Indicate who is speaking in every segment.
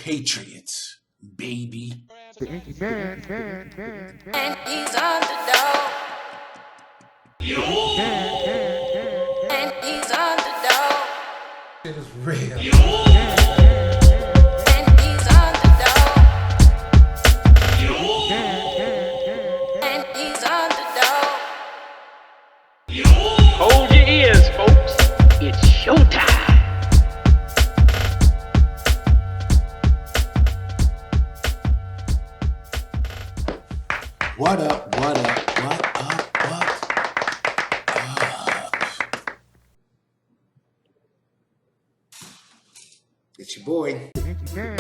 Speaker 1: Patriots, baby.
Speaker 2: The Inky Man.
Speaker 3: And he's on the dog. And he's on the dog.
Speaker 1: It is real.
Speaker 3: And he's on the dog. And he's on the dog.
Speaker 4: Hold your ears, folks. It's showtime.
Speaker 1: What up, what up, what up, what up? It's your boy.
Speaker 2: The Inky Man.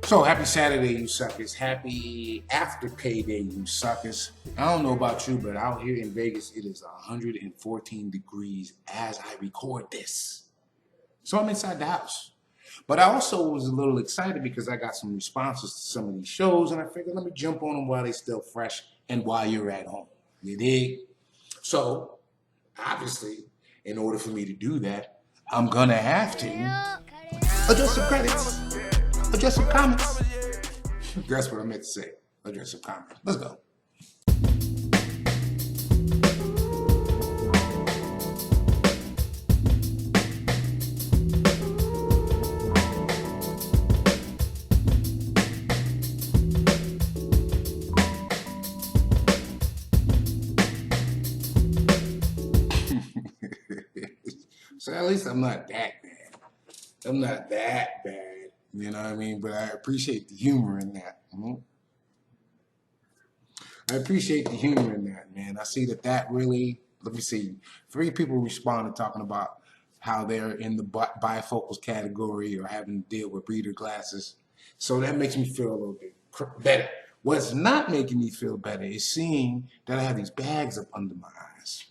Speaker 1: So happy Saturday, you suckers. Happy after payday, you suckers. I don't know about you, but out here in Vegas, it is 114 degrees as I record this. So I'm inside the house. But I also was a little excited because I got some responses to some of these shows, and I figured let me jump on them while they're still fresh and while you're at home. You dig? So, obviously, in order for me to do that, I'm going to have to address some credits, address some comments. That's what I meant to say. Address some comments. Let's go. So at least I'm not that bad. I'm not that bad. You know what I mean? But I appreciate the humor in that. I appreciate the humor in that, man. I see that really, let me see, 3 people responded talking about how they're in the bifocals category or having to deal with reader glasses. So that makes me feel a little bit better. What's not making me feel better is seeing that I have these bags up under my eyes.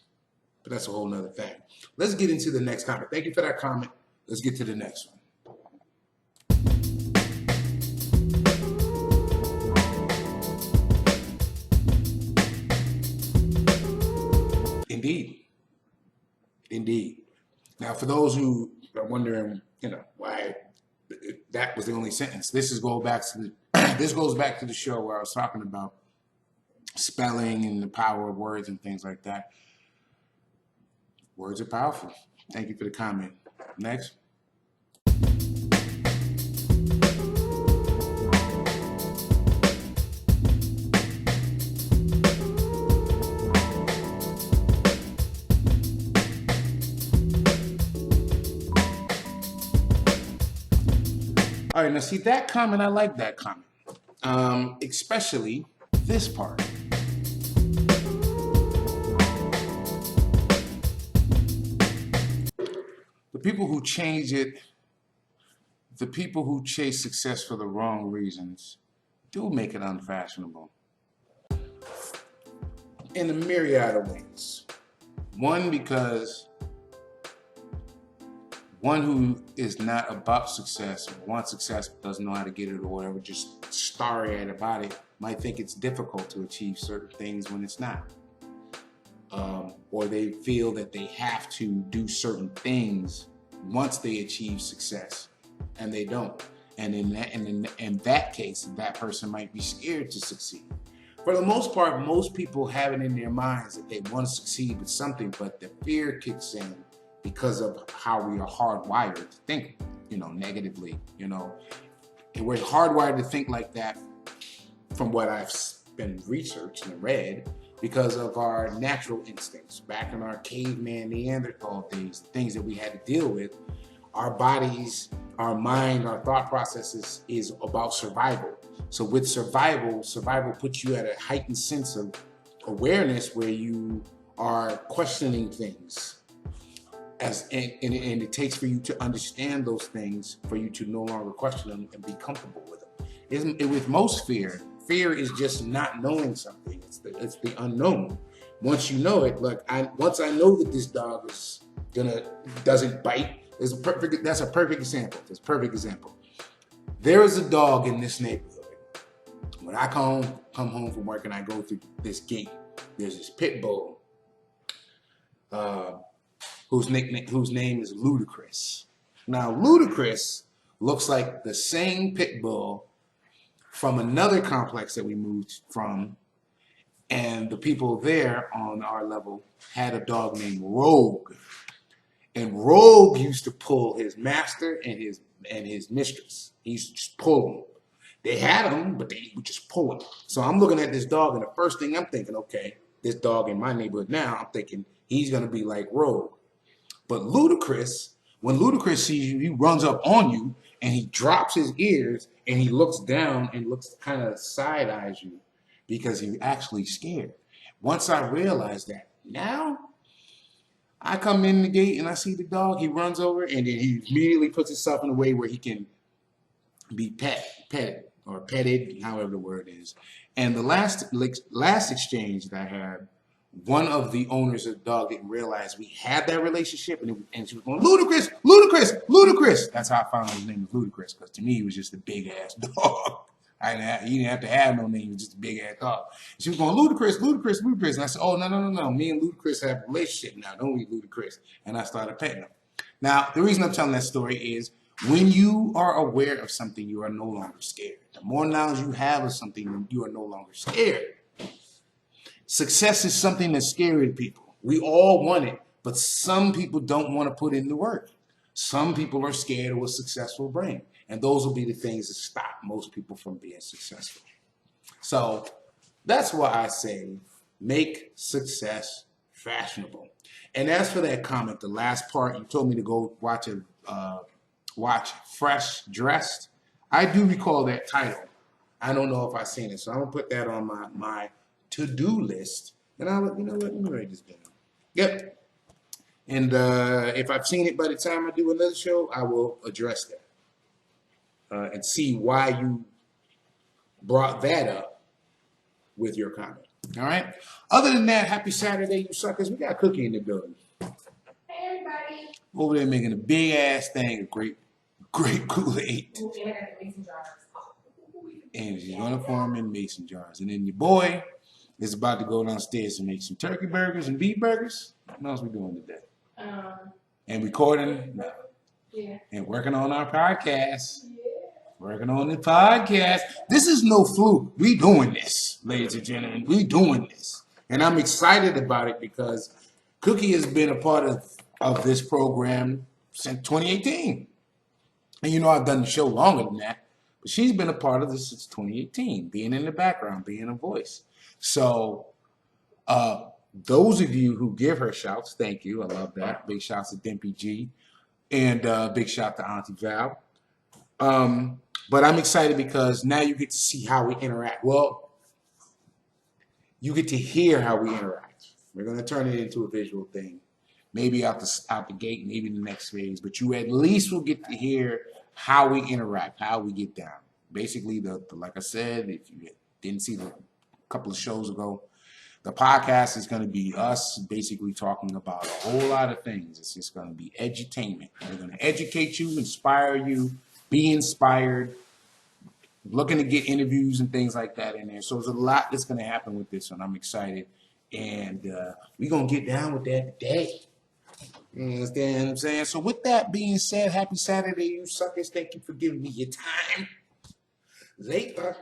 Speaker 1: But that's a whole nother thing. Let's get into the next comment. Thank you for that comment. Let's get to the next one. Indeed. Indeed. Now, for those who are wondering, why that was the only sentence, this goes back to the show where I was talking about spelling and the power of words and things like that. Words are powerful. Thank you for the comment. Next. All right, now see that comment, I like that comment. Especially this part. The people who change it, the people who chase success for the wrong reasons, do make it unfashionable. In a myriad of ways. One, because one who is not about success, wants success, but doesn't know how to get it or whatever, just starry-eyed about it, might think it's difficult to achieve certain things when it's not. Or they feel that they have to do certain things once they achieve success, and they don't. And in that case, that person might be scared to succeed. For the most part, most people have it in their minds that they want to succeed with something, but the fear kicks in because of how we are hardwired to think, negatively, And we're hardwired to think like that from what I've been researched and read, because of our natural instincts. Back in our caveman Neanderthal days, things that we had to deal with, our bodies, our mind, our thought processes is about survival. So with survival puts you at a heightened sense of awareness where you are questioning things. And it takes for you to understand those things for you to no longer question them and be comfortable with them. With most fear is just not knowing something. It's the unknown. Once you know it, once I know that this dog doesn't bite, that's a perfect example. That's a perfect example. There is a dog in this neighborhood. When I come home from work and I go through this gate, there's this pit bull whose name is Ludacris. Now, Ludacris looks like the same pit bull from another complex that we moved from, and the people there on our level had a dog named Rogue. And Rogue used to pull his master and his mistress. He used to just pull them. They had him, but they would just pull him. So I'm looking at this dog, and the first thing I'm thinking, okay, this dog in my neighborhood now, I'm thinking he's gonna be like Rogue. But Ludacris, when Ludacris sees you, he runs up on you and he drops his ears and he looks down and looks kind of side eyes you because he's actually scared. Once I realized that, now I come in the gate and I see the dog, he runs over and then he immediately puts himself in a way where he can be petted or petted, however the word is. And the last exchange that I had, one of the owners of the dog didn't realize we had that relationship, and she was going, Ludacris, Ludacris, Ludacris. That's how I found out his name was Ludacris, because to me he was just a big ass dog. He didn't have to have no name, he was just a big ass dog. She was going, Ludacris, Ludacris, Ludacris. And I said, oh, no. Me and Ludacris have a relationship now. Don't we, Ludacris? And I started petting him. Now, the reason I'm telling that story is when you are aware of something, you are no longer scared. The more knowledge you have of something, you are no longer scared. Success is something that's scary to people. We all want it, but some people don't want to put in the work. Some people are scared of a successful brain, and those will be the things that stop most people from being successful. So that's why I say make success fashionable. And as for that comment, the last part, you told me to go watch Fresh Dressed. I do recall that title. I don't know if I've seen it, so I'm gonna put that on my to-do list. And let me write this down. Yep. And if I've seen it by the time I do another show, I will address that and see why you brought that up with your comment. All right. Other than that, happy Saturday, you suckers. We got Cookie in the building.
Speaker 3: Hey, everybody.
Speaker 1: Over there making a big ass thing of grape Kool-Aid. And she's gonna form in mason jars. And then your boy is about to go downstairs and make some turkey burgers and beef burgers. What else we doing today? And recording.
Speaker 3: Yeah.
Speaker 1: And working on our podcast. Yeah. Working on the podcast. This is no fluke. We doing this, ladies and gentlemen. We doing this. And I'm excited about it because Cookie has been a part of this program since 2018. And you know I've done the show longer than that. But she's been a part of this since 2018, being in the background, being a voice. So those of you who give her shouts, thank you. I love that. Big shouts to Dimpy G. And big shout to Auntie Val. But I'm excited because now you get to see how we interact. Well, you get to hear how we interact. We're going to turn it into a visual thing. Maybe out the gate, maybe the next phase. But you at least will get to hear how we interact, how we get down. Basically, like I said, if you didn't see the couple of shows ago, the podcast is going to be us basically talking about a whole lot of things. It's just going to be edutainment. We're going to educate you, inspire you, be inspired, looking to get interviews and things like that in there. So there's a lot that's going to happen with this, and I'm excited. And we're going to get down with that today. You understand what I'm saying? So with that being said, happy Saturday, you suckers. Thank you for giving me your time. Later.